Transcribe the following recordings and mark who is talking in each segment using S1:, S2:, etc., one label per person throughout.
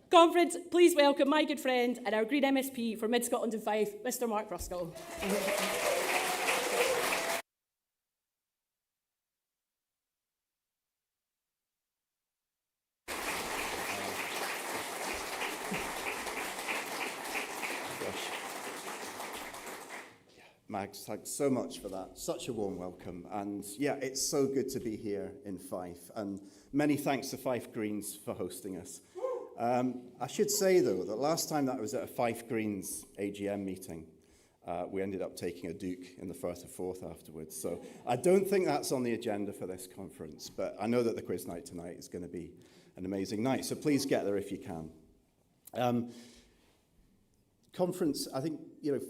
S1: Conference, please welcome my good friend and our Green MSP for Mid-Scotland and Fife, Mr. Mark Ruskell.
S2: Mags, thanks so much for that. Such a warm welcome. And yeah, it's so good to be here in Fife. And many thanks to Fife Greens for hosting us. I should say, though, that last time that I was at a Fife Greens AGM meeting, we ended up taking a Duke in the Firth of Forth afterwards. So I don't think that's on the agenda for this conference. But I know that the quiz night tonight is going to be an amazing night. So please get there if you can. Conference, I think,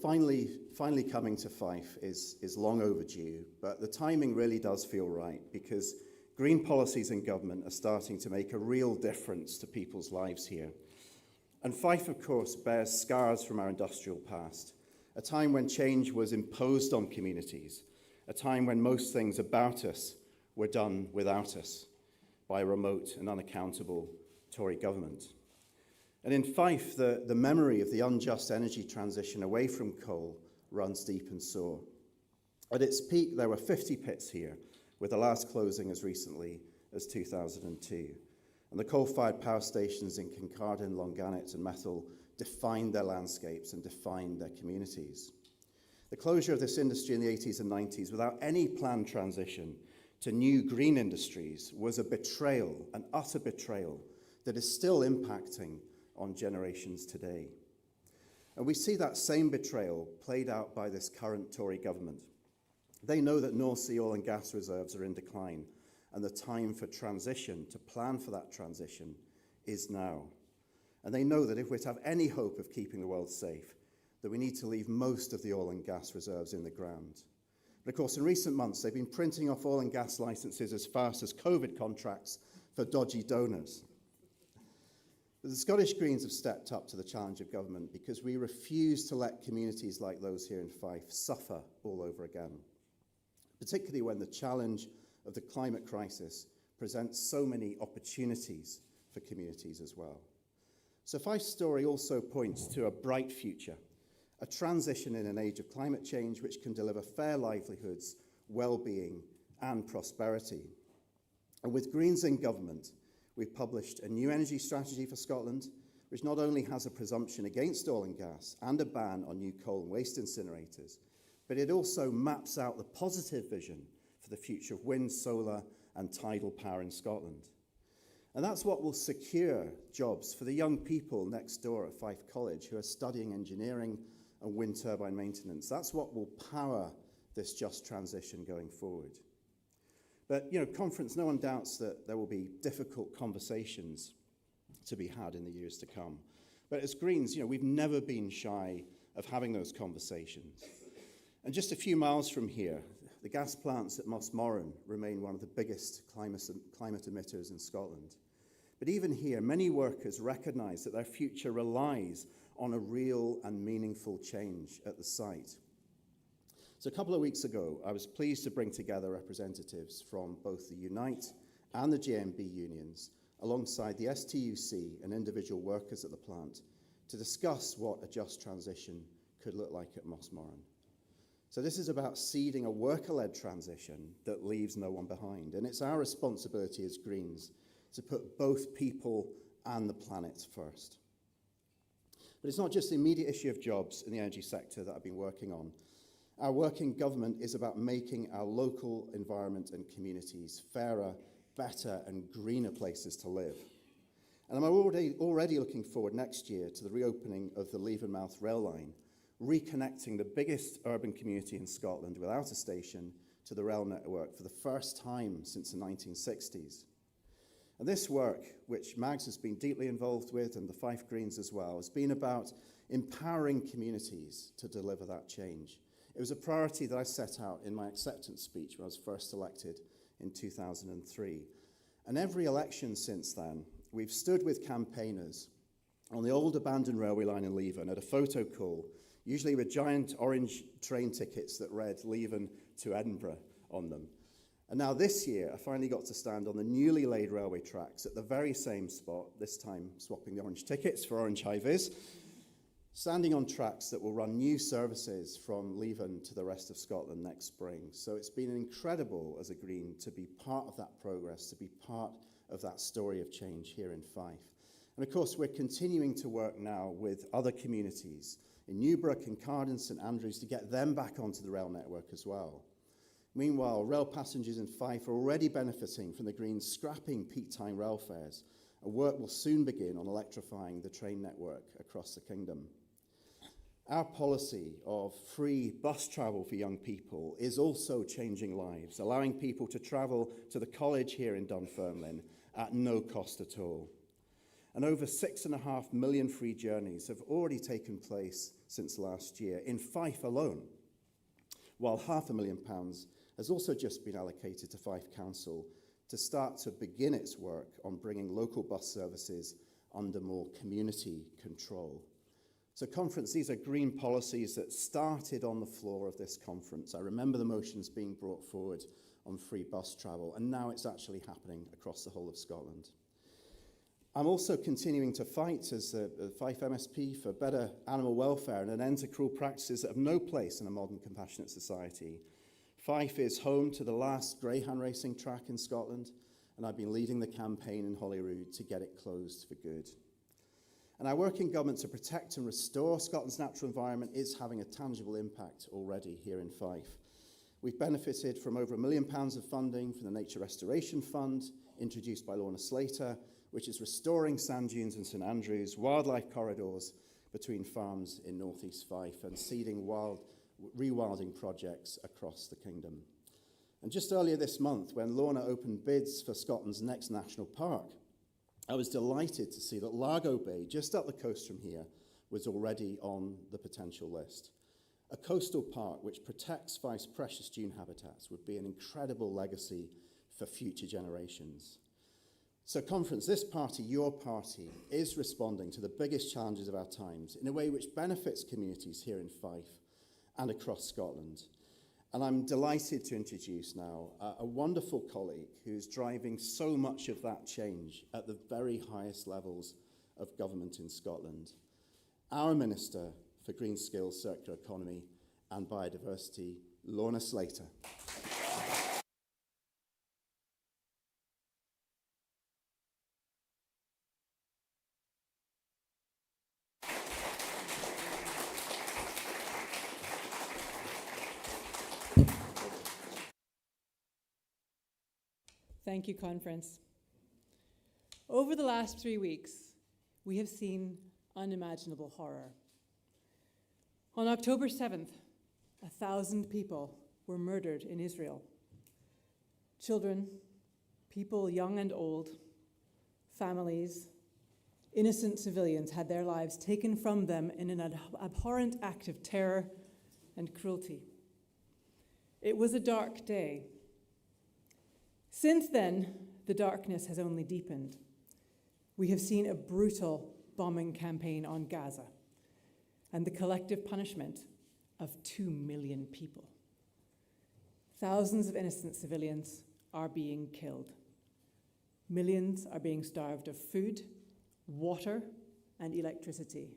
S2: finally coming to Fife is long overdue, but the timing really does feel right because green policies in government are starting to make a real difference to people's lives here. And Fife, of course, bears scars from our industrial past, a time when change was imposed on communities, a time when most things about us were done without us by a remote and unaccountable Tory government. And in Fife, the memory of the unjust energy transition away from coal runs deep and sore. At its peak, there were 50 pits here, with the last closing as recently as 2002. And the coal-fired power stations in Kincardine, Longannet and Methil defined their landscapes and defined their communities. The closure of this industry in the 80s and 90s without any planned transition to new green industries was a betrayal, an utter betrayal, that is still impacting on generations today. And we see that same betrayal played out by this current Tory government. They know that North Sea oil and gas reserves are in decline, and the time for transition, to plan for that transition, is now. And they know that if we're to have any hope of keeping the world safe, that we need to leave most of the oil and gas reserves in the ground. But of course, in recent months, they've been printing off oil and gas licenses as fast as COVID contracts for dodgy donors. But the Scottish Greens have stepped up to the challenge of government because we refuse to let communities like those here in Fife suffer all over again, particularly when the challenge of the climate crisis presents so many opportunities for communities as well. So Fife's story also points to a bright future, a transition in an age of climate change which can deliver fair livelihoods, well-being and prosperity. And with Greens in government, we've published a new energy strategy for Scotland, which not only has a presumption against oil and gas and a ban on new coal and waste incinerators, but it also maps out the positive vision for the future of wind, solar and tidal power in Scotland. And that's what will secure jobs for the young people next door at Fife College who are studying engineering and wind turbine maintenance. That's what will power this just transition going forward. But, conference, no one doubts that there will be difficult conversations to be had in the years to come. But as Greens, we've never been shy of having those conversations. And just a few miles from here, the gas plants at Mossmoran remain one of the biggest climate emitters in Scotland. But even here, many workers recognise that their future relies on a real and meaningful change at the site. So a couple of weeks ago, I was pleased to bring together representatives from both the Unite and the JMB unions, alongside the STUC and individual workers at the plant, to discuss what a just transition could look like at Mossmoran. So this is about seeding a worker-led transition that leaves no one behind. And it's our responsibility as Greens to put both people and the planet first. But it's not just the immediate issue of jobs in the energy sector that I've been working on. Our work in government is about making our local environment and communities fairer, better and greener places to live. And I'm already looking forward next year to the reopening of the Levenmouth rail line, reconnecting the biggest urban community in Scotland without a station to the rail network for the first time since the 1960s. And this work, which Mags has been deeply involved with, and the Fife Greens as well, has been about empowering communities to deliver that change. It was a priority that I set out in my acceptance speech when I was first elected in 2003. And every election since then, we've stood with campaigners on the old abandoned railway line in Leven at a photo call, usually with giant orange train tickets that read Leven to Edinburgh on them. And now this year, I finally got to stand on the newly laid railway tracks at the very same spot, this time swapping the orange tickets for orange high-vis, standing on tracks that will run new services from Leven to the rest of Scotland next spring. So it's been incredible as a Green to be part of that progress, to be part of that story of change here in Fife. And of course, we're continuing to work now with other communities in Newbrook and Carden, St Andrews, to get them back onto the rail network as well. Meanwhile, rail passengers in Fife are already benefiting from the Greens scrapping peak time rail fares, and work will soon begin on electrifying the train network across the kingdom. Our policy of free bus travel for young people is also changing lives, allowing people to travel to the college here in Dunfermline at no cost at all. And over 6.5 million free journeys have already taken place since last year in Fife alone, while £500,000 has also just been allocated to Fife Council to start to begin its work on bringing local bus services under more community control. So conference, these are Green policies that started on the floor of this conference. I remember the motions being brought forward on free bus travel, and now it's actually happening across the whole of Scotland. I'm also continuing to fight as the Fife MSP for better animal welfare and an end to cruel practices that have no place in a modern compassionate society. Fife is home to the last greyhound racing track in Scotland, and I've been leading the campaign in Holyrood to get it closed for good. And our work in government to protect and restore Scotland's natural environment is having a tangible impact already here in Fife. We've benefited from over £1 million of funding from the Nature Restoration Fund, introduced by Lorna Slater, which is restoring sand dunes in St Andrews, wildlife corridors between farms in North East Fife, and seeding rewilding projects across the kingdom. And just earlier this month, when Lorna opened bids for Scotland's next national park, I was delighted to see that Largo Bay, just up the coast from here, was already on the potential list. A coastal park which protects Fife's precious dune habitats would be an incredible legacy for future generations. So conference, this party, your party, is responding to the biggest challenges of our times in a way which benefits communities here in Fife and across Scotland. And I'm delighted to introduce now a wonderful colleague who's driving so much of that change at the very highest levels of government in Scotland. Our Minister for Green Skills, Circular Economy and Biodiversity, Lorna Slater.
S1: Thank you, conference. Over the last 3 weeks, we have seen unimaginable horror. On October 7th, 1,000 people were murdered in Israel. Children, people young and old, families, innocent civilians had their lives taken from them in an abhorrent act of terror and cruelty. It was a dark day. Since then, the darkness has only deepened. We have seen a brutal bombing campaign on Gaza and the collective punishment of 2 million people. Thousands of innocent civilians are being killed. Millions are being starved of food, water, and electricity.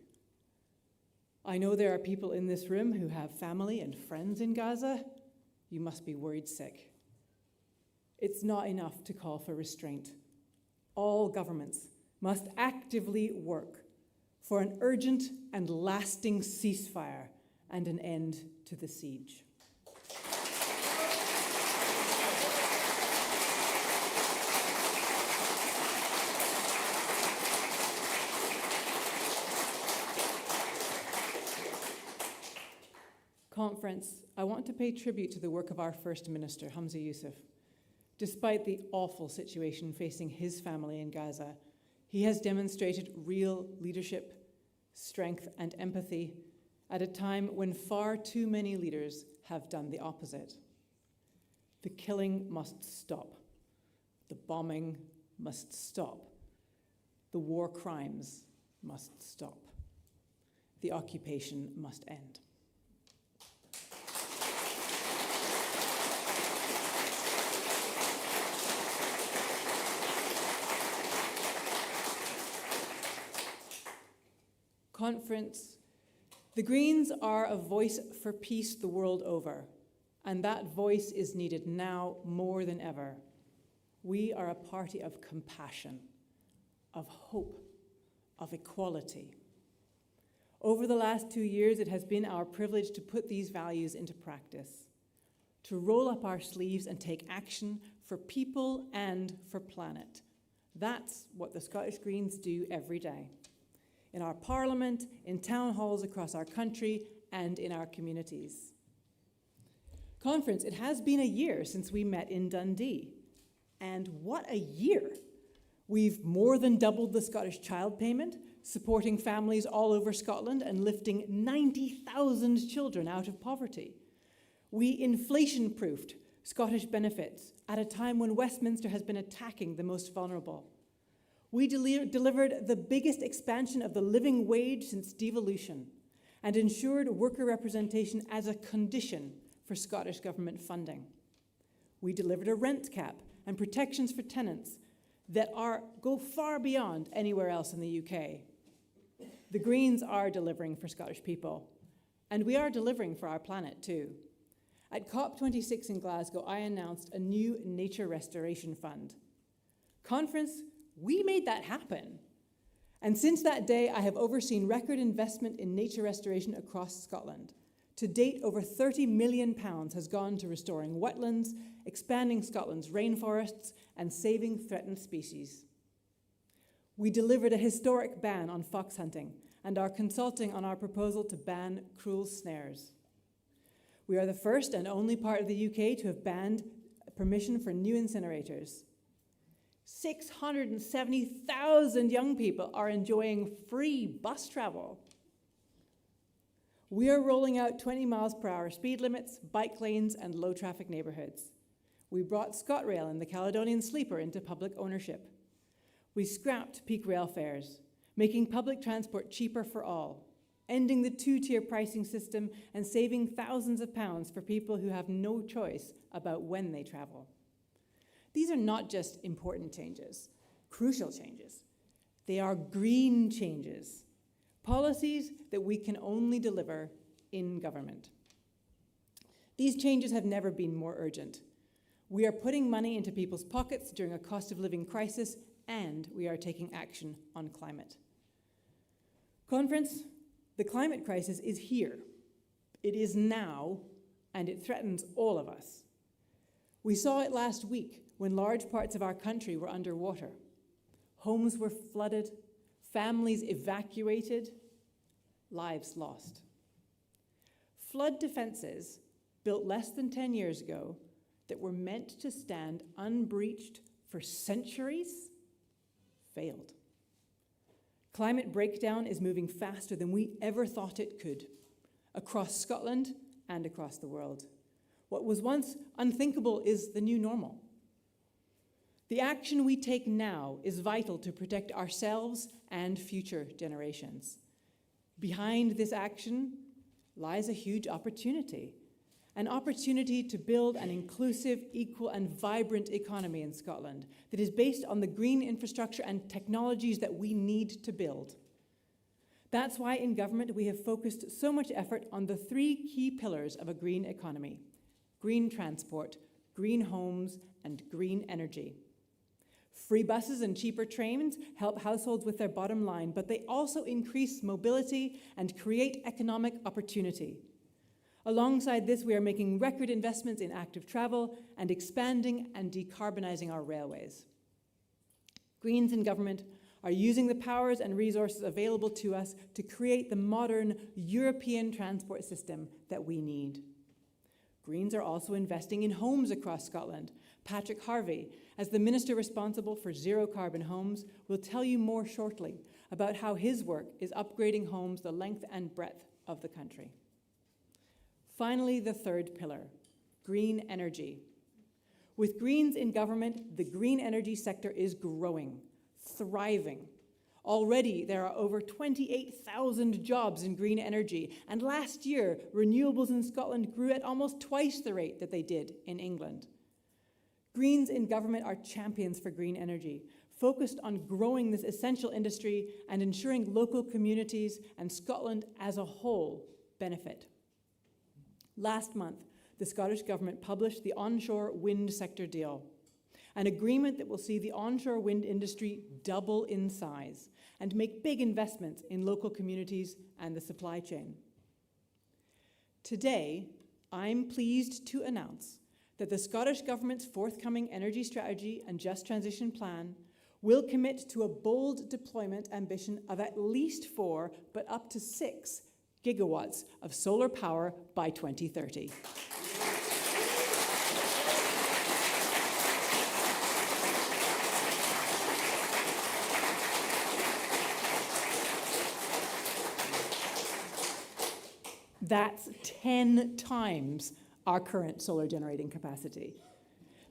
S1: I know there are people in this room who have family and friends in Gaza. You must be worried sick. It's not enough to call for restraint. All governments must actively work for an urgent and lasting ceasefire and an end to the siege. Conference, I want to pay tribute to the work of our First Minister, Humza Yousaf. Despite the awful situation facing his family in Gaza, he has demonstrated real leadership, strength, and empathy at a time when far too many leaders have done the opposite. The killing must stop. The bombing must stop. The war crimes must stop. The occupation must end. Conference, the Greens are a voice for peace the world over, and that voice is needed now more than ever. We are a party of compassion, of hope, of equality. Over the last 2 years, it has been our privilege to put these values into practice, to roll up our sleeves and take action for people and for planet. That's what the Scottish Greens do every day, in our parliament, in town halls across our country, and in our communities. Conference, it has been a year since we met in Dundee. And what a year! We've more than doubled the Scottish child payment, supporting families all over Scotland and lifting 90,000 children out of poverty. We inflation-proofed Scottish benefits at a time when Westminster has been attacking the most vulnerable. We delivered the biggest expansion of the living wage since devolution and ensured worker representation as a condition for Scottish government funding. We delivered a rent cap and protections for tenants that go far beyond anywhere else in the UK. The Greens are delivering for Scottish people, and we are delivering for our planet too. At COP26 in Glasgow, I announced a new nature restoration fund. Conference, we made that happen. And since that day, I have overseen record investment in nature restoration across Scotland. To date, over £30 million has gone to restoring wetlands, expanding Scotland's rainforests, and saving threatened species. We delivered a historic ban on fox hunting and are consulting on our proposal to ban cruel snares. We are the first and only part of the UK to have banned permission for new incinerators. 670,000 young people are enjoying free bus travel. We are rolling out 20 miles per hour speed limits, bike lanes, and low traffic neighbourhoods. We brought ScotRail and the Caledonian Sleeper into public ownership. We scrapped peak rail fares, making public transport cheaper for all, ending the two-tier pricing system and saving thousands of pounds for people who have no choice about when they travel. These are not just important changes, crucial changes. They are green changes, policies that we can only deliver in government. These changes have never been more urgent. We are putting money into people's pockets during a cost of living crisis, and we are taking action on climate. Conference, the climate crisis is here. It is now, and it threatens all of us. We saw it last week when large parts of our country were underwater. Homes were flooded, families evacuated, lives lost. Flood defences built less than 10 years ago that were meant to stand unbreached for centuries failed. Climate breakdown is moving faster than we ever thought it could, across Scotland and across the world. What was once unthinkable is the new normal. The action we take now is vital to protect ourselves and future generations. Behind this action lies a huge opportunity, an opportunity to build an inclusive, equal, and vibrant economy in Scotland that is based on the green infrastructure and technologies that we need to build. That's why in government we have focused so much effort on the 3 key pillars of a green economy: green transport, green homes, and green energy. Free buses and cheaper trains help households with their bottom line, but they also increase mobility and create economic opportunity. Alongside this, we are making record investments in active travel and expanding and decarbonising our railways. Greens in government are using the powers and resources available to us to create the modern European transport system that we need. Greens are also investing in homes across Scotland. Patrick Harvie, as the Minister responsible for zero carbon homes, will tell you more shortly about how his work is upgrading homes the length and breadth of the country. Finally, the 3rd pillar, green energy. With Greens in government, the green energy sector is growing, thriving. Already, there are over 28,000 jobs in green energy, and last year, renewables in Scotland grew at almost twice the rate that they did in England. Greens in government are champions for green energy, focused on growing this essential industry and ensuring local communities and Scotland as a whole benefit. Last month, the Scottish Government published the onshore wind sector deal, an agreement that will see the onshore wind industry double in size and make big investments in local communities and the supply chain. Today, I'm pleased to announce that the Scottish Government's forthcoming energy strategy and just transition plan will commit to a bold deployment ambition of at least 4, but up to 6 gigawatts of solar power by 2030. That's 10 times our current solar generating capacity.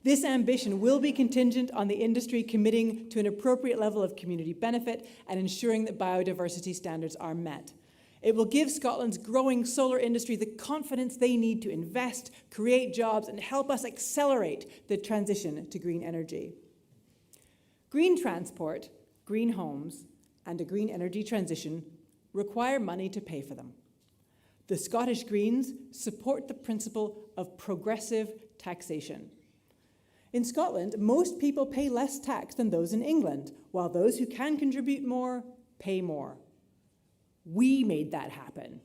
S1: This ambition will be contingent on the industry committing to an appropriate level of community benefit and ensuring that biodiversity standards are met. It will give Scotland's growing solar industry the confidence they need to invest, create jobs, and help us accelerate the transition to green energy. Green transport, green homes, and a green energy transition require money to pay for them. The Scottish Greens support the principle of progressive taxation. In Scotland, most people pay less tax than those in England, while those who can contribute more pay more. We made that happen.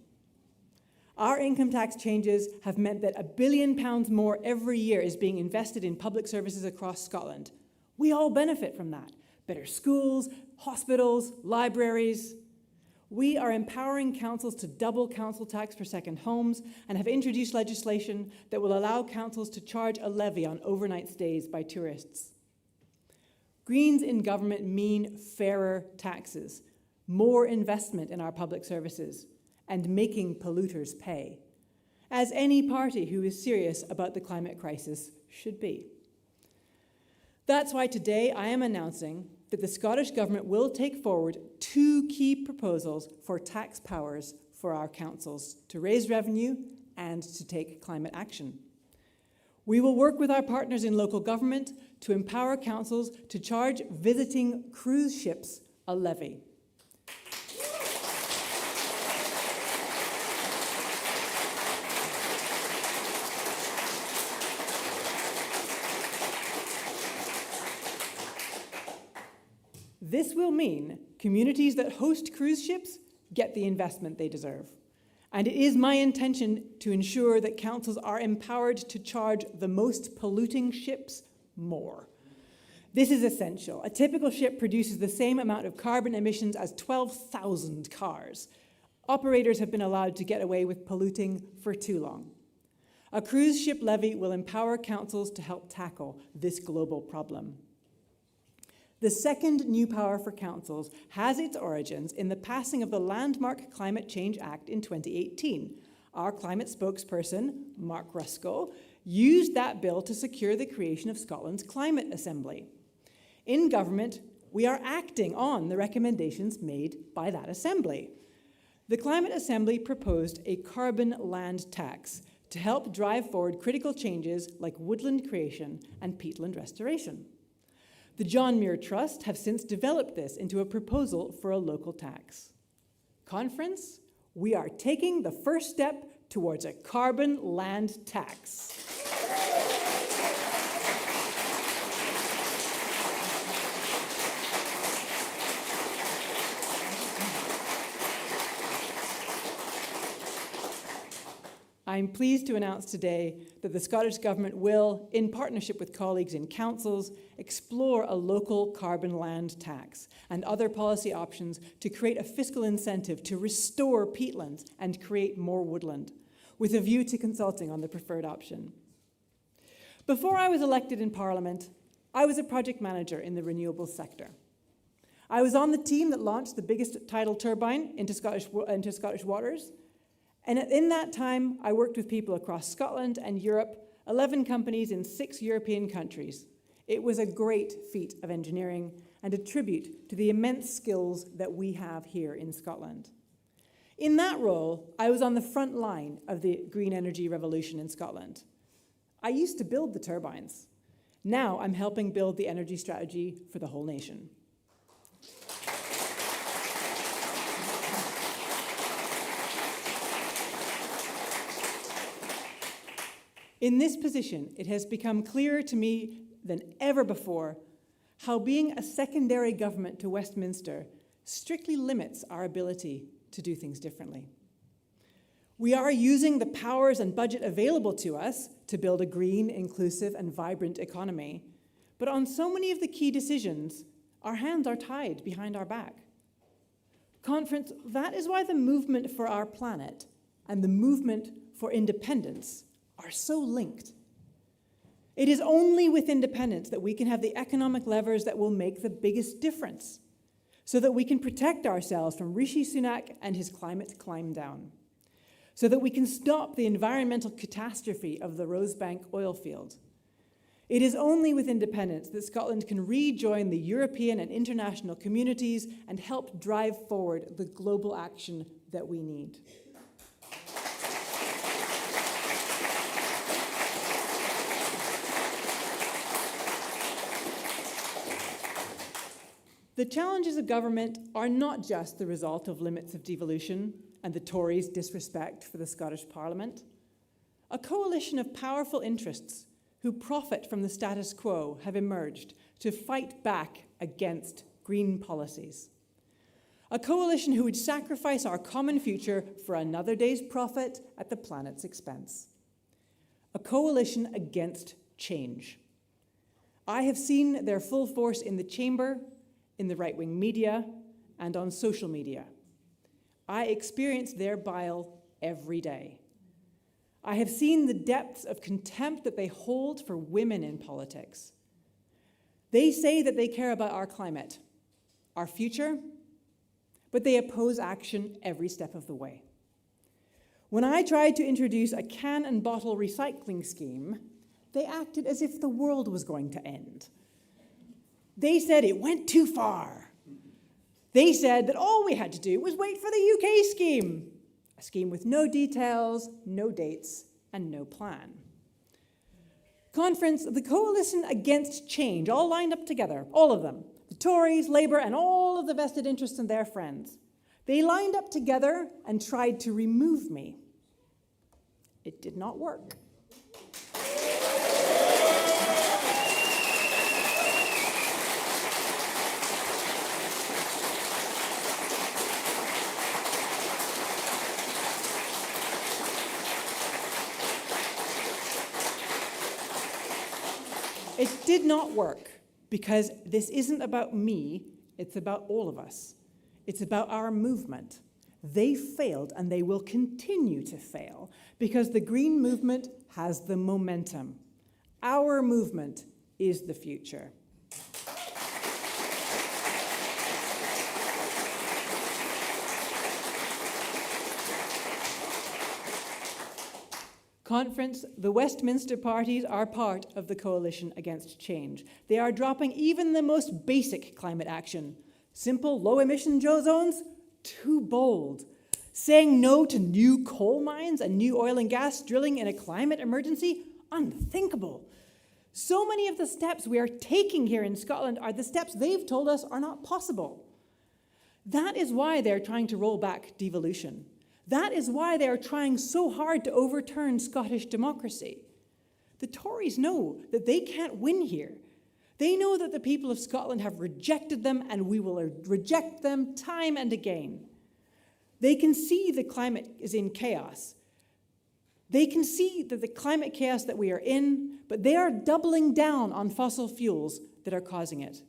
S1: Our income tax changes have meant that £1 billion more every year is being invested in public services across Scotland. We all benefit from that. Better schools, hospitals, libraries. We are empowering councils to double council tax for second homes and have introduced legislation that will allow councils to charge a levy on overnight stays by tourists. Greens in government mean fairer taxes, more investment in our public services, and making polluters pay, as any party who is serious about the climate crisis should be. That's why today I am announcing that the Scottish Government will take forward 2 key proposals for tax powers for our councils to raise revenue and to take climate action. We will work with our partners in local government to empower councils to charge visiting cruise ships a levy. This will mean communities that host cruise ships get the investment they deserve. And it is my intention to ensure that councils are empowered to charge the most polluting ships more. This is essential. A typical ship produces the same amount of carbon emissions as 12,000 cars. Operators have been allowed to get away with polluting for too long. A cruise ship levy will empower councils to help tackle this global problem. The second new power for councils has its origins in the passing of the landmark Climate Change Act in 2018. Our climate spokesperson, Mark Ruskell, used that bill to secure the creation of Scotland's Climate Assembly. In government, we are acting on the recommendations made by that assembly. The Climate Assembly proposed a carbon land tax to help drive forward critical changes like woodland creation and peatland restoration. The John Muir Trust have since developed this into a proposal for a local tax. Conference, we are taking the first step towards a carbon land tax. I'm pleased to announce today that the Scottish Government will, in partnership with colleagues in councils, explore a local carbon land tax and other policy options to create a fiscal incentive to restore peatlands and create more woodland, with a view to consulting on the preferred option. Before I was elected in Parliament, I was a project manager in the renewables sector. I was on the team that launched the biggest tidal turbine into Scottish waters. And in that time, I worked with people across Scotland and Europe, 11 companies in 6 European countries. It was a great feat of engineering and a tribute to the immense skills that we have here in Scotland. In that role, I was on the front line of the green energy revolution in Scotland. I used to build the turbines, Now I'm helping build the energy strategy for the whole nation. In this position, it has become clearer to me than ever before how being a secondary government to Westminster strictly limits our ability to do things differently. We are using the powers and budget available to us to build a green, inclusive, and vibrant economy, but on so many of the key decisions, our hands are tied behind our back. Conference, that is why the movement for our planet and the movement for independence are so linked. It is only with independence that we can have the economic levers that will make the biggest difference, so that we can protect ourselves from Rishi Sunak and his climate climb down, so that we can stop the environmental catastrophe of the Rosebank oil field. It is only with independence that Scotland can rejoin the European and international communities and help drive forward the global action that we need. The challenges of government are not just the result of limits of devolution and the Tories' disrespect for the Scottish Parliament. A coalition of powerful interests who profit from the status quo have emerged to fight back against green policies. A coalition who would sacrifice our common future for another day's profit at the planet's expense. A coalition against change. I have seen their full force in the chamber, in the right-wing media, and on social media. I experience their bile every day. I have seen the depths of contempt that they hold for women in politics. They say that they care about our climate, our future, but they oppose action every step of the way. When I tried to introduce a can and bottle recycling scheme, they acted as if the world was going to end. They said it went too far. They said that all we had to do was wait for the UK scheme, a scheme with no details, no dates, and no plan. Conference, the coalition against change, all lined up together, all of them, the Tories, Labour, and all of the vested interests and their friends. They lined up together and tried to remove me. It did not work. It did not work because this isn't about me, it's about all of us. It's about our movement. They failed and they will continue to fail because the green movement has the momentum. Our movement is the future. Conference, the Westminster parties are part of the coalition against change. They are dropping even the most basic climate action. Simple low-emission zones, too bold. Saying no to new coal mines and new oil and gas drilling in a climate emergency, unthinkable. So many of the steps we are taking here in Scotland are the steps they've told us are not possible. That is why they're trying to roll back devolution. That is why they are trying so hard to overturn Scottish democracy. The Tories know that they can't win here. They know that the people of Scotland have rejected them and we will reject them time and again. They can see the climate is in chaos. They can see that the climate chaos that we are in, but they are doubling down on fossil fuels that are causing it.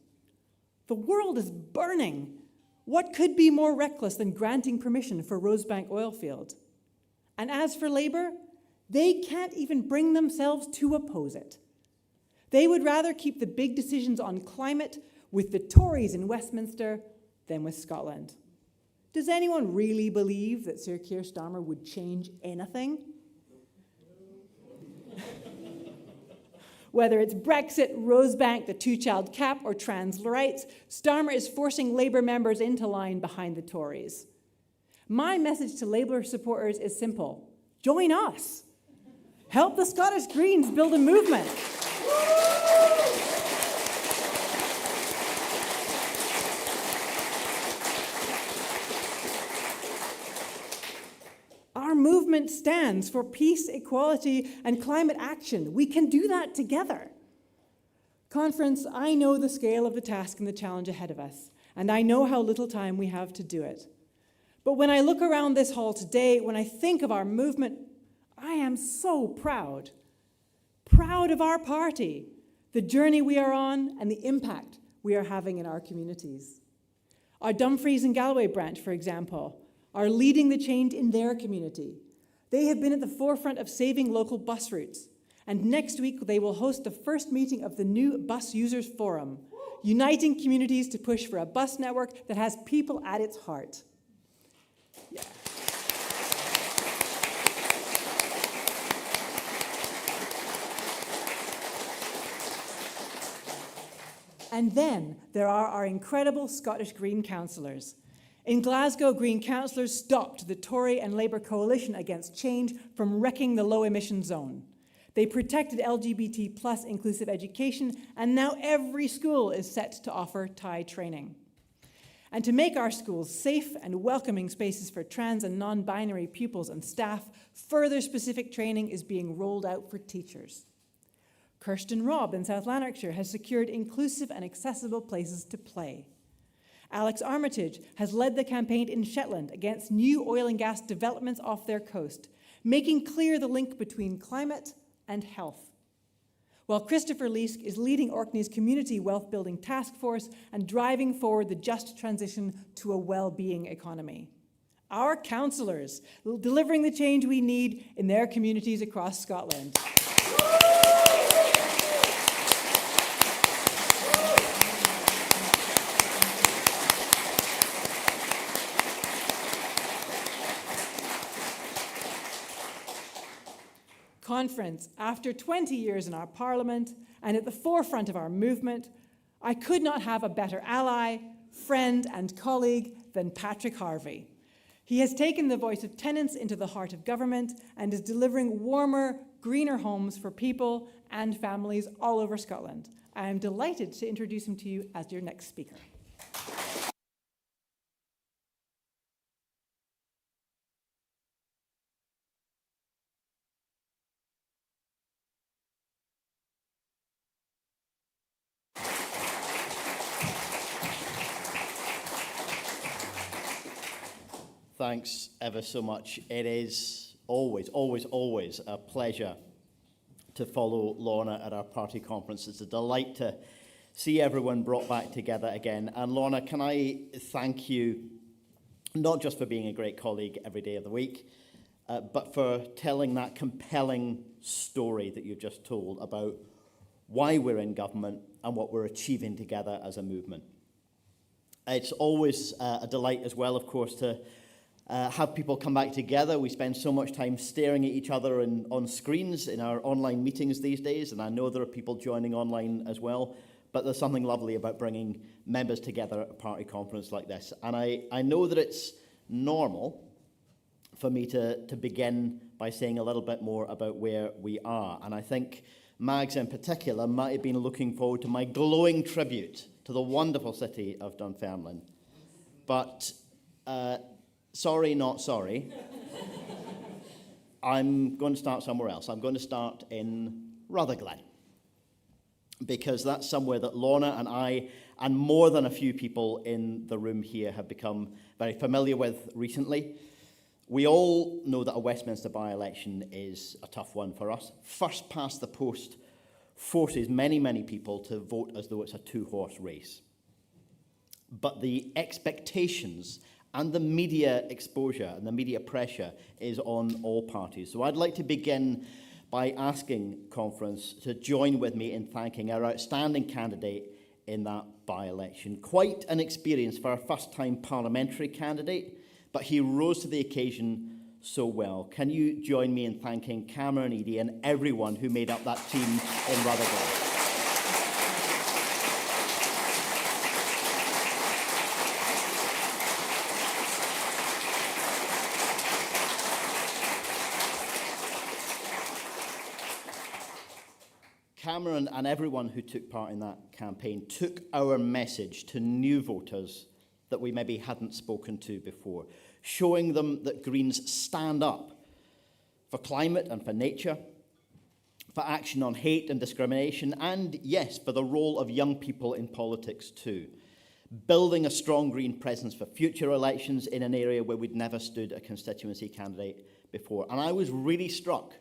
S1: The world is burning. What could be more reckless than granting permission for Rosebank oil field? And as for Labour, they can't even bring themselves to oppose it. They would rather keep the big decisions on climate with the Tories in Westminster than with Scotland. Does anyone really believe that Sir Keir Starmer would change anything? Whether it's Brexit, Rosebank, the two-child cap, or trans rights, Starmer is forcing Labour members into line behind the Tories. My message to Labour supporters is simple. Join us. Help the Scottish Greens build a movement. Our movement stands for peace, equality, and climate action. We can do that together. Conference, I know the scale of the task and the challenge ahead of us, and I know how little time we have to do it. But when I look around this hall today, when I think of our movement, I am so proud. Proud of our party, the journey we are on, and the impact we are having in our communities. Our Dumfries and Galway branch, for example, are leading the change in their community. They have been at the forefront of saving local bus routes. And next week, they will host the first meeting of the new Bus Users Forum, uniting communities to push for a bus network that has people at its heart. Yeah. And then there are our incredible Scottish Green councillors. In Glasgow, Green councillors stopped the Tory and Labour coalition against change from wrecking the low-emission zone. They protected LGBT plus inclusive education, and now every school is set to offer Thai training. And to make our schools safe and welcoming spaces for trans and non-binary pupils and staff, further specific training is being rolled out for teachers. Kirsten Robb in South Lanarkshire has secured inclusive and accessible places to play. Alex Armitage has led the campaign in Shetland against new oil and gas developments off their coast, making clear the link between climate and health. While Christopher Leask is leading Orkney's Community Wealth Building Task Force and driving forward the just transition to a well-being economy. Our councillors delivering the change we need in their communities across Scotland. Conference, after 20 years in our parliament and at the forefront of our movement, I could not have a better ally, friend and colleague than Patrick Harvie. He has taken the voice of tenants into the heart of government and is delivering warmer, greener homes for people and families all over Scotland. I am delighted to introduce him to you as your next speaker.
S3: Thanks ever so much. It is always, always, always a pleasure to follow Lorna at our party conference. It's a delight to see everyone brought back together again. And Lorna, can I thank you not just for being a great colleague every day of the week, but for telling that compelling story that you've just told about why we're in government and what we're achieving together as a movement. It's always a delight as well, of course, to have people come back together. We spend so much time staring at each other on screens in our online meetings these days, and I know there are people joining online as well, but there's something lovely about bringing members together at a party conference like this. And I know that it's normal for me to begin by saying a little bit more about where we are, and I think Mags in particular might have been looking forward to my glowing tribute to the wonderful city of Dunfermline. But sorry, not sorry. I'm going to start somewhere else. I'm going to start in Rutherglen, because that's somewhere that Lorna and I and more than a few people in the room here have become very familiar with recently. We all know that a Westminster by-election is a tough one for us. First past the post forces many, many people to vote as though it's a two-horse race. But the expectations and the media exposure and the media pressure is on all parties. So I'd like to begin by asking Conference to join with me in thanking our outstanding candidate in that by-election. Quite an experience for a first-time parliamentary candidate, but he rose to the occasion so well. Can you join me in thanking Cameron Eady and everyone who made up that team in Rutherglen? Cameron and everyone who took part in that campaign took our message to new voters that we maybe hadn't spoken to before, showing them that Greens stand up for climate and for nature, for action on hate and discrimination, and yes, for the role of young people in politics too. Building a strong Green presence for future elections in an area where we'd never stood a constituency candidate before. And I was really struck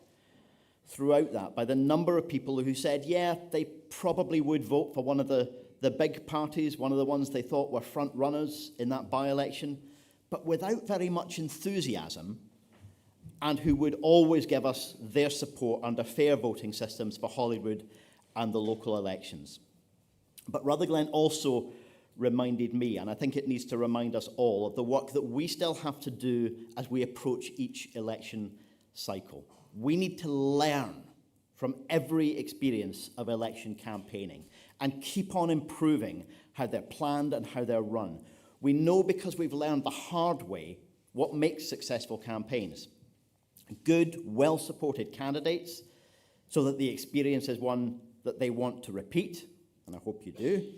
S3: throughout that by the number of people who said, yeah, they probably would vote for one of the big parties, one of the ones they thought were front runners in that by-election, but without very much enthusiasm, and who would always give us their support under fair voting systems for Holyrood and the local elections. But Rutherglen also reminded me, and I think it needs to remind us all, of the work that we still have to do as we approach each election cycle. We need to learn from every experience of election campaigning and keep on improving how they're planned and how they're run. We know because we've learned the hard way what makes successful campaigns. Good, well-supported candidates, so that the experience is one that they want to repeat, and I hope you do.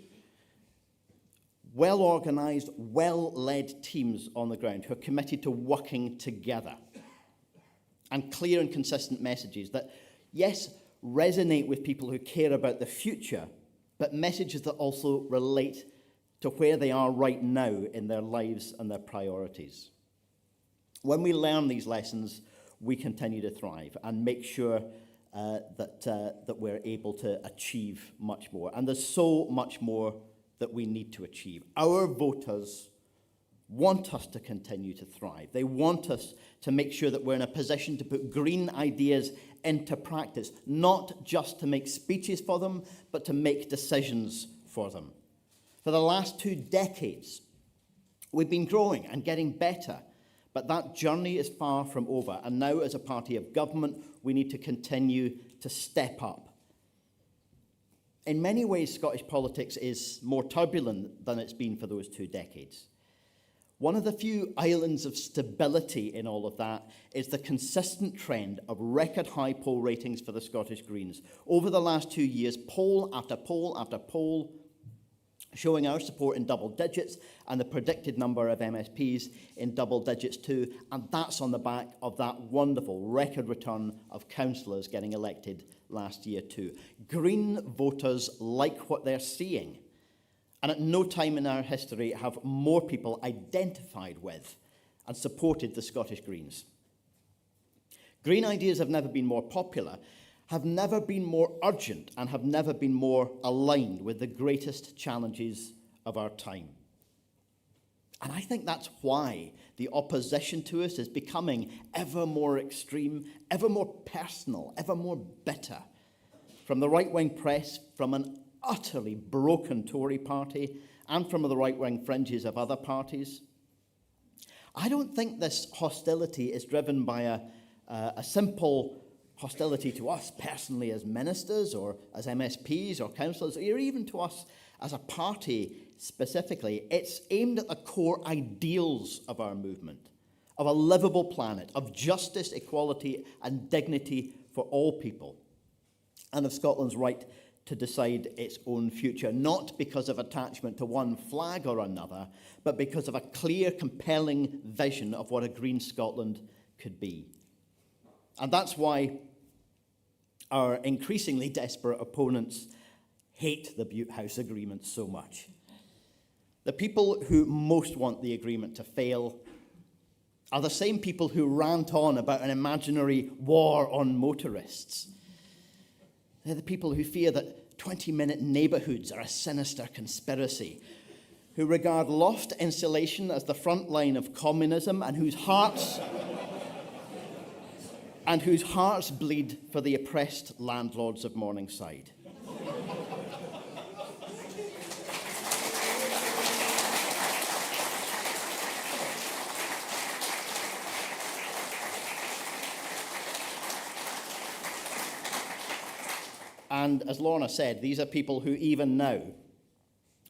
S3: Well-organised, well-led teams on the ground who are committed to working together. And clear and consistent messages that, yes, resonate with people who care about the future, but messages that also relate to where they are right now in their lives and their priorities. When we learn these lessons, we continue to thrive and make sure that we're able to achieve much more. And there's so much more that we need to achieve. Our voters want us to continue to thrive. They want us to make sure that we're in a position to put Green ideas into practice, not just to make speeches for them, but to make decisions for them. For the last 2 decades, we've been growing and getting better, but that journey is far from over. And now, as a party of government, we need to continue to step up. In many ways, Scottish politics is more turbulent than it's been for those 2 decades. One of the few islands of stability in all of that is the consistent trend of record-high poll ratings for the Scottish Greens. Over the last 2 years, poll after poll after poll, showing our support in double digits and the predicted number of MSPs in double digits too, and that's on the back of that wonderful record return of councillors getting elected last year too. Green voters like what they're seeing, and at no time in our history have more people identified with and supported the Scottish Greens. Green ideas have never been more popular, have never been more urgent, and have never been more aligned with the greatest challenges of our time. And I think that's why the opposition to us is becoming ever more extreme, ever more personal, ever more bitter. From the right-wing press, from an utterly broken Tory party, and from the right-wing fringes of other parties. I don't think this hostility is driven by a simple hostility to us personally as ministers or as MSPs or councillors, or even to us as a party specifically. It's aimed at the core ideals of our movement, of a livable planet, of justice, equality and dignity for all people, and of Scotland's right to decide its own future, not because of attachment to one flag or another, but because of a clear, compelling vision of what a Green Scotland could be. And that's why our increasingly desperate opponents hate the Butte House Agreement so much. The people who most want the agreement to fail are the same people who rant on about an imaginary war on motorists. They're the people who fear that 20-minute neighbourhoods are a sinister conspiracy, who regard loft insulation as the front line of communism, and whose hearts bleed for the oppressed landlords of Morningside. And as Lorna said, these are people who even now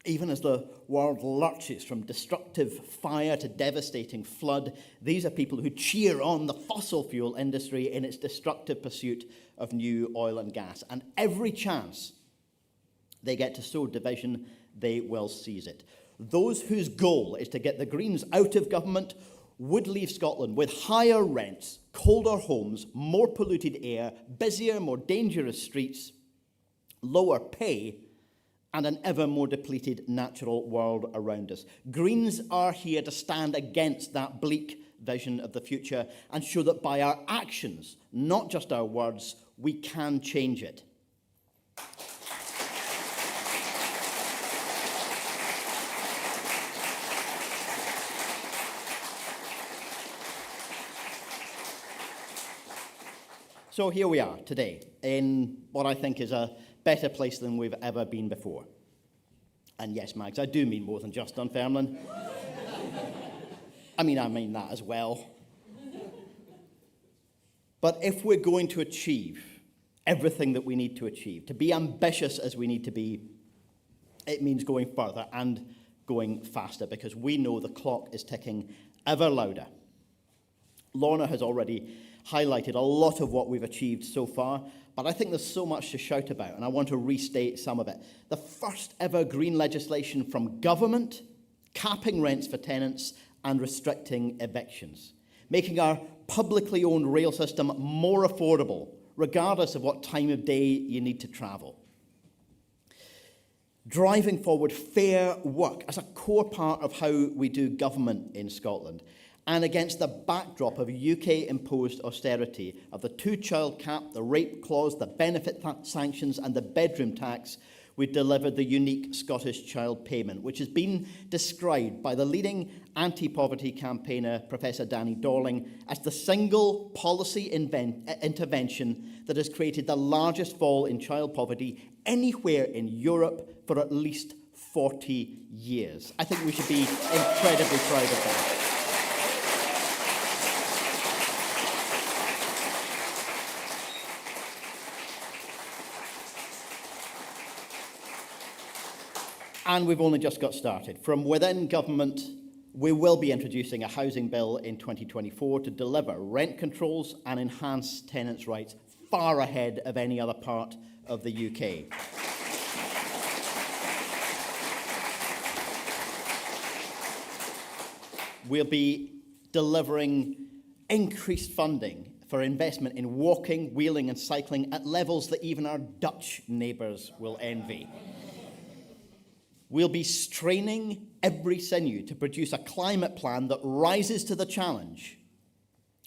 S3: Even as the world lurches from destructive fire to devastating flood, these are people who cheer on the fossil fuel industry in its destructive pursuit of new oil and gas. And every chance they get to sow division, they will seize it. Those whose goal is to get the Greens out of government would leave Scotland with higher rents, colder homes, more polluted air, busier, more dangerous streets, lower pay, and an ever more depleted natural world around us. Greens are here to stand against that bleak vision of the future and show that by our actions, not just our words, we can change it. So here we are today in what I think is a better place than we've ever been before. And yes, Mags, I do mean more than just Dunfermline. I mean that as well. But if we're going to achieve everything that we need to achieve, to be ambitious as we need to be, it means going further and going faster, because we know the clock is ticking ever louder. Lorna has already highlighted a lot of what we've achieved so far, but I think there's so much to shout about, and I want to restate some of it. The first ever green legislation from government, capping rents for tenants and restricting evictions, making our publicly owned rail system more affordable, regardless of what time of day you need to travel. Driving forward fair work as a core part of how we do government in Scotland, and against the backdrop of UK-imposed austerity of the two-child cap, the rape clause, the benefit sanctions and the bedroom tax, we delivered the unique Scottish Child Payment, which has been described by the leading anti-poverty campaigner, Professor Danny Dorling, as the single policy intervention that has created the largest fall in child poverty anywhere in Europe for at least 40 years. I think we should be incredibly proud of that. And we've only just got started. From within government, we will be introducing a housing bill in 2024 to deliver rent controls and enhance tenants' rights far ahead of any other part of the UK. We'll be delivering increased funding for investment in walking, wheeling and cycling at levels that even our Dutch neighbours will envy. We'll be straining every sinew to produce a climate plan that rises to the challenge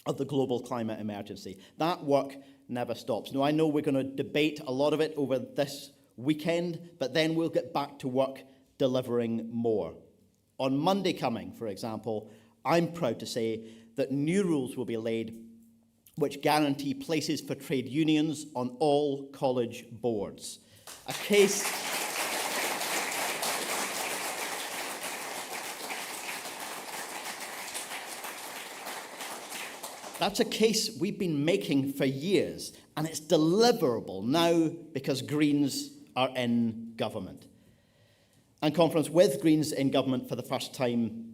S3: of the global climate emergency. That work never stops. Now, I know we're going to debate a lot of it over this weekend, but then we'll get back to work delivering more. On Monday coming, for example, I'm proud to say that new rules will be laid which guarantee places for trade unions on all college boards. A case... That's a case we've been making for years, and it's deliverable now because Greens are in government. And conference, with Greens in government for the first time,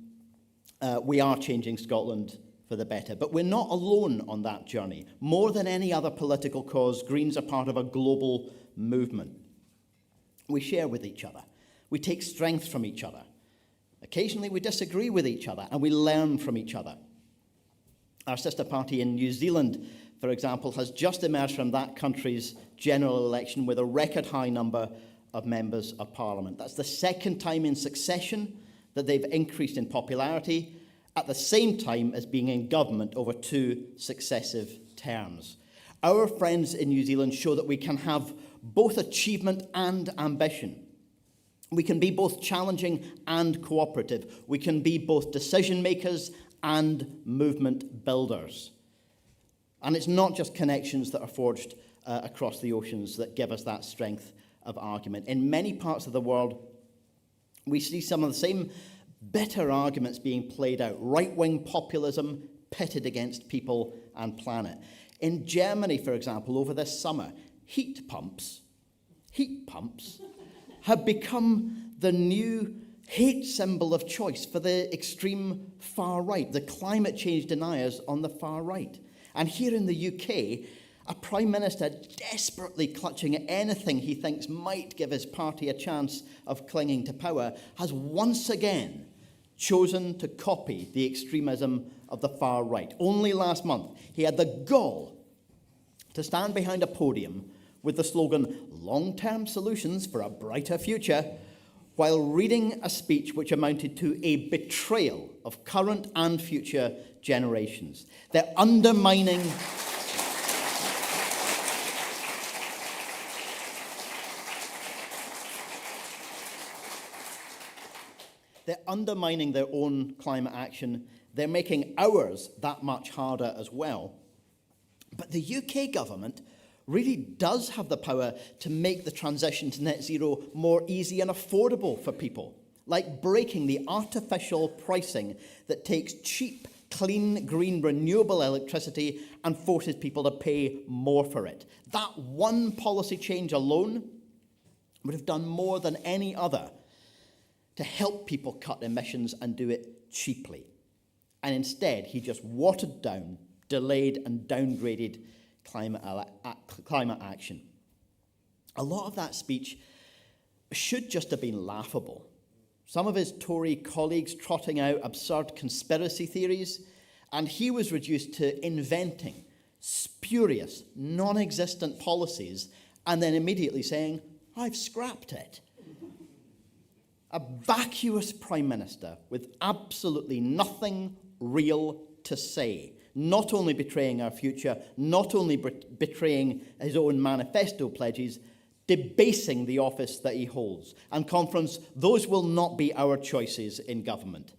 S3: we are changing Scotland for the better. But we're not alone on that journey. More than any other political cause, Greens are part of a global movement. We share with each other. We take strength from each other. Occasionally we disagree with each other, and we learn from each other. Our sister party in New Zealand, for example, has just emerged from that country's general election with a record high number of members of parliament. That's the second time in succession that they've increased in popularity, at the same time as being in government over 2 successive terms. Our friends in New Zealand show that we can have both achievement and ambition. We can be both challenging and cooperative. We can be both decision makers and movement builders. And it's not just connections that are forged across the oceans that give us that strength of argument. In many parts of the world, we see some of the same bitter arguments being played out. Right-wing populism pitted against people and planet. In Germany, for example, over this summer, heat pumps have become the new hate symbol of choice for the extreme far right, the climate change deniers on the far right. And here in the UK, a Prime Minister desperately clutching at anything he thinks might give his party a chance of clinging to power has once again chosen to copy the extremism of the far right. Only last month, he had the gall to stand behind a podium with the slogan, "Long-term solutions for a brighter future," while reading a speech which amounted to a betrayal of current and future generations. They're undermining their own climate action. They're making ours that much harder as well. But the UK government really does have the power to make the transition to net zero more easy and affordable for people, like breaking the artificial pricing that takes cheap, clean, green, renewable electricity and forces people to pay more for it. That one policy change alone would have done more than any other to help people cut emissions and do it cheaply. And instead, he just watered down, delayed and downgraded climate action. A lot of that speech should just have been laughable. Some of his Tory colleagues trotting out absurd conspiracy theories, and he was reduced to inventing spurious, non-existent policies and then immediately saying, "I've scrapped it." A vacuous Prime Minister with absolutely nothing real to say, not only betraying our future, not only betraying his own manifesto pledges, debasing the office that he holds. And conference, those will not be our choices in government.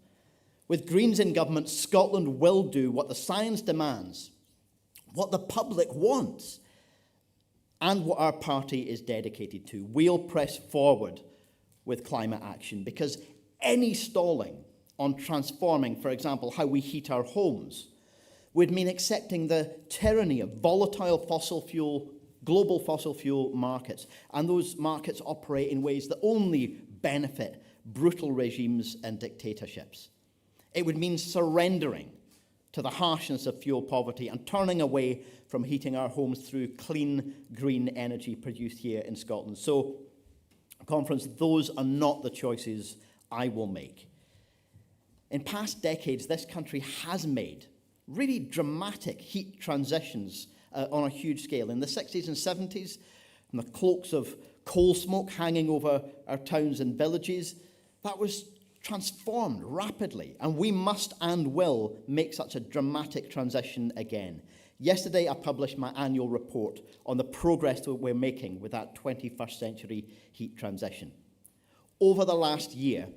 S3: With Greens in government, Scotland will do what the science demands, what the public wants, and what our party is dedicated to. We'll press forward with climate action, because any stalling on transforming, for example, how we heat our homes would mean accepting the tyranny of global fossil fuel markets, and those markets operate in ways that only benefit brutal regimes and dictatorships. It would mean surrendering to the harshness of fuel poverty and turning away from heating our homes through clean, green energy produced here in Scotland. So, conference, those are not the choices I will make. In past decades, this country has made really dramatic heat transitions on a huge scale. In the 60s and 70s, and the cloaks of coal smoke hanging over our towns and villages, that was transformed rapidly, and we must and will make such a dramatic transition again. Yesterday, I published my annual report on the progress that we're making with that 21st century heat transition. Over the last year,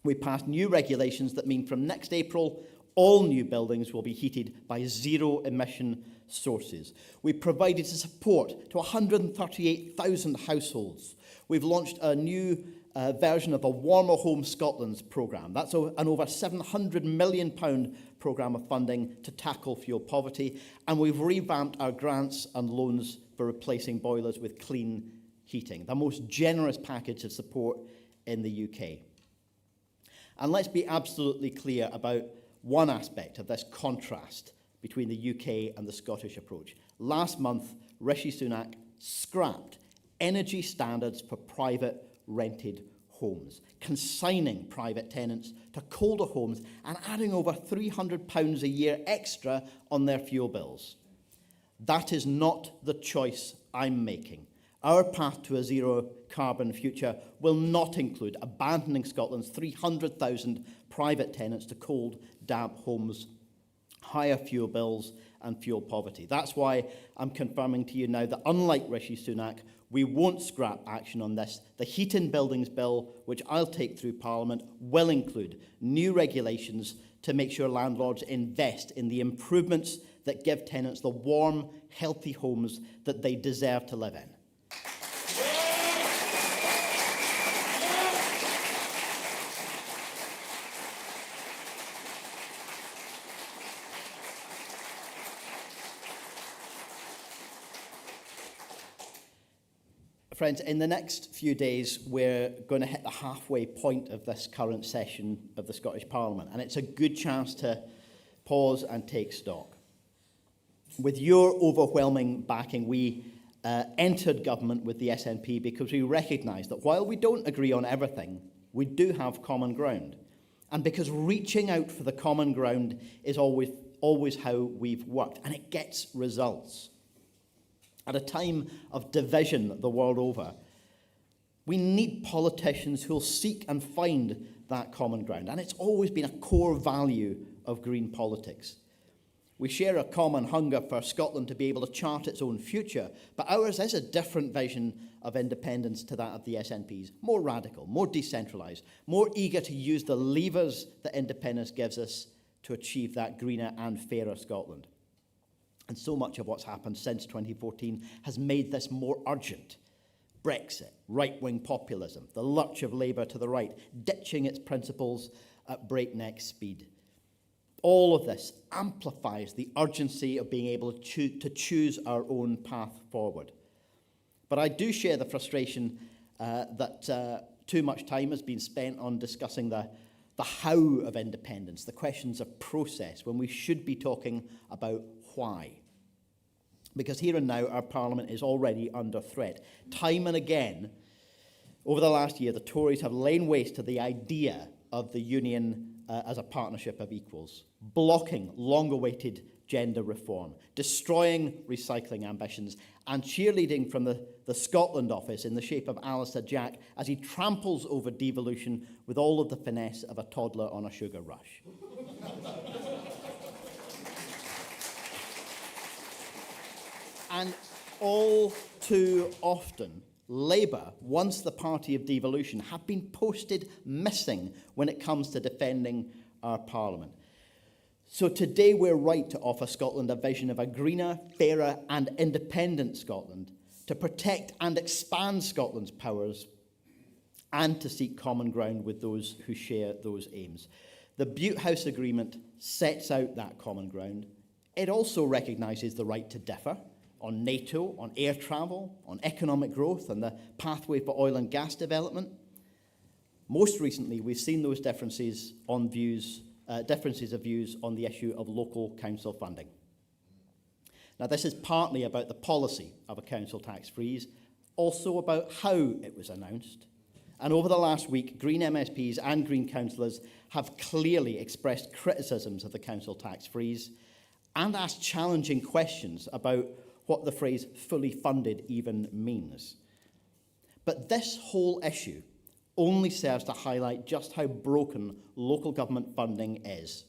S3: we passed new regulations that mean from next April, all new buildings will be heated by zero-emission sources. We provided support to 138,000 households. We've launched a new version of a Warmer Home Scotland's programme. That's an over £700 million programme of funding to tackle fuel poverty, and we've revamped our grants and loans for replacing boilers with clean heating, the most generous package of support in the UK. And let's be absolutely clear about one aspect of this contrast between the UK and the Scottish approach. Last month, Rishi Sunak scrapped energy standards for private rented homes, consigning private tenants to colder homes and adding over £300 a year extra on their fuel bills. That is not the choice I'm making. Our path to a zero-carbon future will not include abandoning Scotland's 300,000 private tenants to cold, damp homes, higher fuel bills and fuel poverty. That's why I'm confirming to you now that, unlike Rishi Sunak, we won't scrap action on this. The Heat in Buildings Bill, which I'll take through Parliament, will include new regulations to make sure landlords invest in the improvements that give tenants the warm, healthy homes that they deserve to live in. Friends, in the next few days, we're going to hit the halfway point of this current session of the Scottish Parliament, and it's a good chance to pause and take stock. With your overwhelming backing, we entered government with the SNP because we recognise that while we don't agree on everything, we do have common ground. And because reaching out for the common ground is always how we've worked, and it gets results. At a time of division the world over, we need politicians who'll seek and find that common ground, and it's always been a core value of Green politics. We share a common hunger for Scotland to be able to chart its own future, but ours is a different vision of independence to that of the SNP's. More radical, more decentralised, more eager to use the levers that independence gives us to achieve that greener and fairer Scotland. And so much of what's happened since 2014 has made this more urgent. Brexit, right-wing populism, the lurch of Labour to the right, ditching its principles at breakneck speed. All of this amplifies the urgency of being able to choose our own path forward. But I do share the frustration that too much time has been spent on discussing the how of independence, the questions of process, when we should be talking about why. Because here and now, our Parliament is already under threat. Time and again, over the last year, the Tories have lain waste to the idea of the Union as a partnership of equals, blocking long-awaited gender reform, destroying recycling ambitions, and cheerleading from the Scotland office in the shape of Alistair Jack as he tramples over devolution with all of the finesse of a toddler on a sugar rush. And all too often, Labour, once the party of devolution, have been posted missing when it comes to defending our Parliament. So today we're right to offer Scotland a vision of a greener, fairer and independent Scotland, to protect and expand Scotland's powers and to seek common ground with those who share those aims. The Butte House Agreement sets out that common ground. It also recognises the right to differ on NATO, on air travel, on economic growth, and the pathway for oil and gas development. Most recently, we've seen those differences of views on the issue of local council funding. Now, this is partly about the policy of a council tax freeze, also about how it was announced. And over the last week, Green MSPs and Green councillors have clearly expressed criticisms of the council tax freeze and asked challenging questions about what the phrase fully funded even means. But this whole issue only serves to highlight just how broken local government funding is.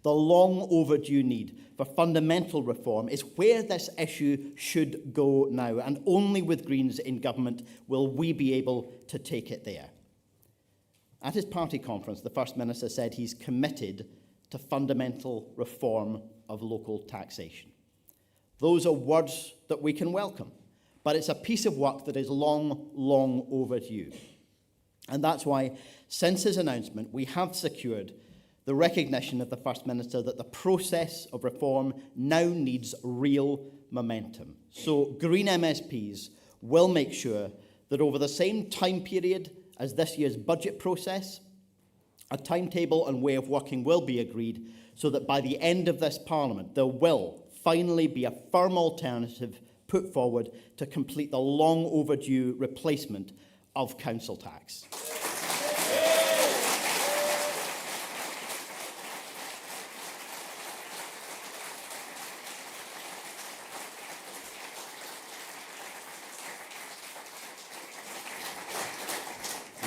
S3: The long overdue need for fundamental reform is where this issue should go now, and only with Greens in government will we be able to take it there. At his party conference, the First Minister said he's committed to fundamental reform of local taxation. Those are words that we can welcome, but it's a piece of work that is long, long overdue. And that's why, since his announcement, we have secured the recognition of the First Minister that the process of reform now needs real momentum. So Green MSPs will make sure that over the same time period as this year's budget process, a timetable and way of working will be agreed so that by the end of this Parliament, there will finally be a firm alternative put forward to complete the long overdue replacement of council tax.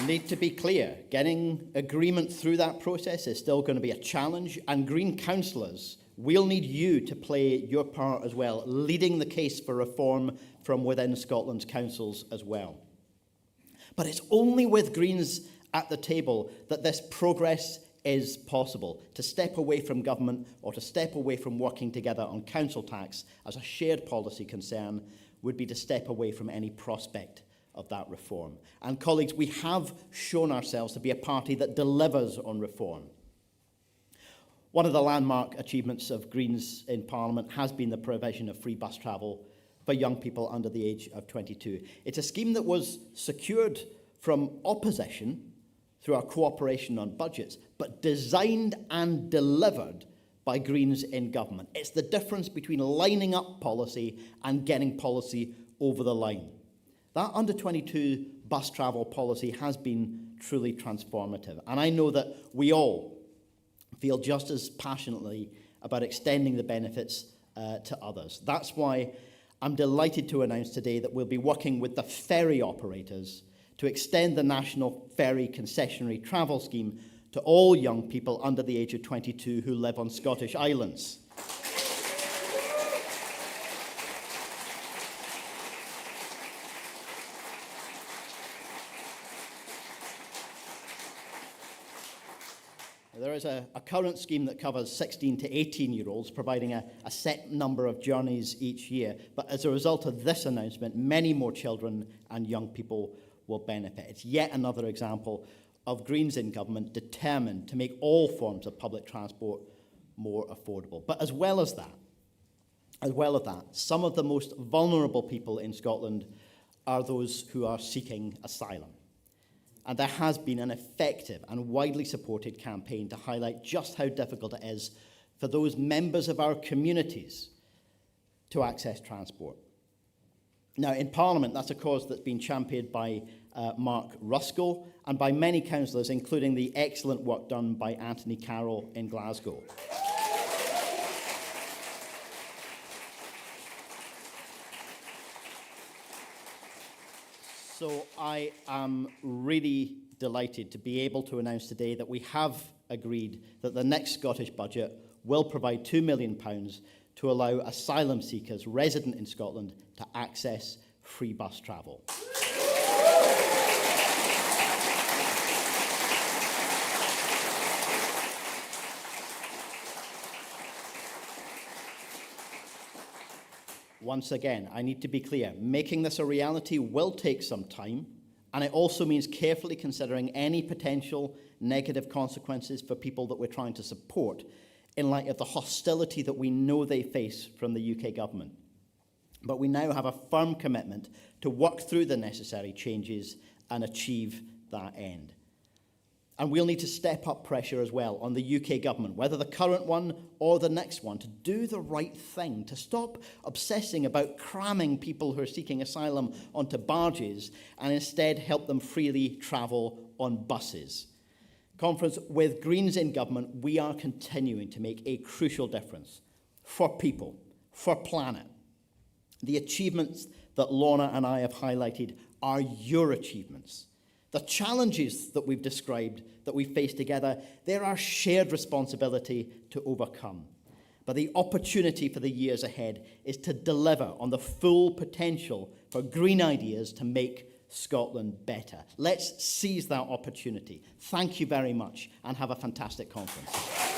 S3: Need to be clear, getting agreement through that process is still going to be a challenge, and Green councillors, we'll need you to play your part as well, leading the case for reform from within Scotland's councils as well. But it's only with Greens at the table that this progress is possible. To step away from government or to step away from working together on council tax as a shared policy concern would be to step away from any prospect of that reform. And colleagues, we have shown ourselves to be a party that delivers on reform. One of the landmark achievements of Greens in Parliament has been the provision of free bus travel for for young people under the age of 22. It's a scheme that was secured from opposition through our cooperation on budgets, but designed and delivered by Greens in government. It's the difference between lining up policy and getting policy over the line. That under 22 bus travel policy has been truly transformative. And I know that we all feel just as passionately about extending the benefits to others. That's why I'm delighted to announce today that we'll be working with the ferry operators to extend the National Ferry Concessionary Travel Scheme to all young people under the age of 22 who live on Scottish islands. There is a current scheme that covers 16 to 18-year-olds, providing a set number of journeys each year. But as a result of this announcement, many more children and young people will benefit. It's yet another example of Greens in government determined to make all forms of public transport more affordable. But as well as that, some of the most vulnerable people in Scotland are those who are seeking asylum. And there has been an effective and widely supported campaign to highlight just how difficult it is for those members of our communities to access transport. Now, in Parliament, that's a cause that's been championed by Mark Ruskell and by many councillors, including the excellent work done by Anthony Carroll in Glasgow. So I am really delighted to be able to announce today that we have agreed that the next Scottish budget will provide £2 million to allow asylum seekers resident in Scotland to access free bus travel. Once again, I need to be clear, making this a reality will take some time, and it also means carefully considering any potential negative consequences for people that we're trying to support in light of the hostility that we know they face from the UK government. But we now have a firm commitment to work through the necessary changes and achieve that end. And we'll need to step up pressure as well on the UK government, whether the current one or the next one, to do the right thing, to stop obsessing about cramming people who are seeking asylum onto barges and instead help them freely travel on buses. Conference, with Greens in government, we are continuing to make a crucial difference for people, for planet. The achievements that Lorna and I have highlighted are your achievements. The challenges that we've described, that we face together, they're our shared responsibility to overcome. But the opportunity for the years ahead is to deliver on the full potential for green ideas to make Scotland better. Let's seize that opportunity. Thank you very much and have a fantastic conference.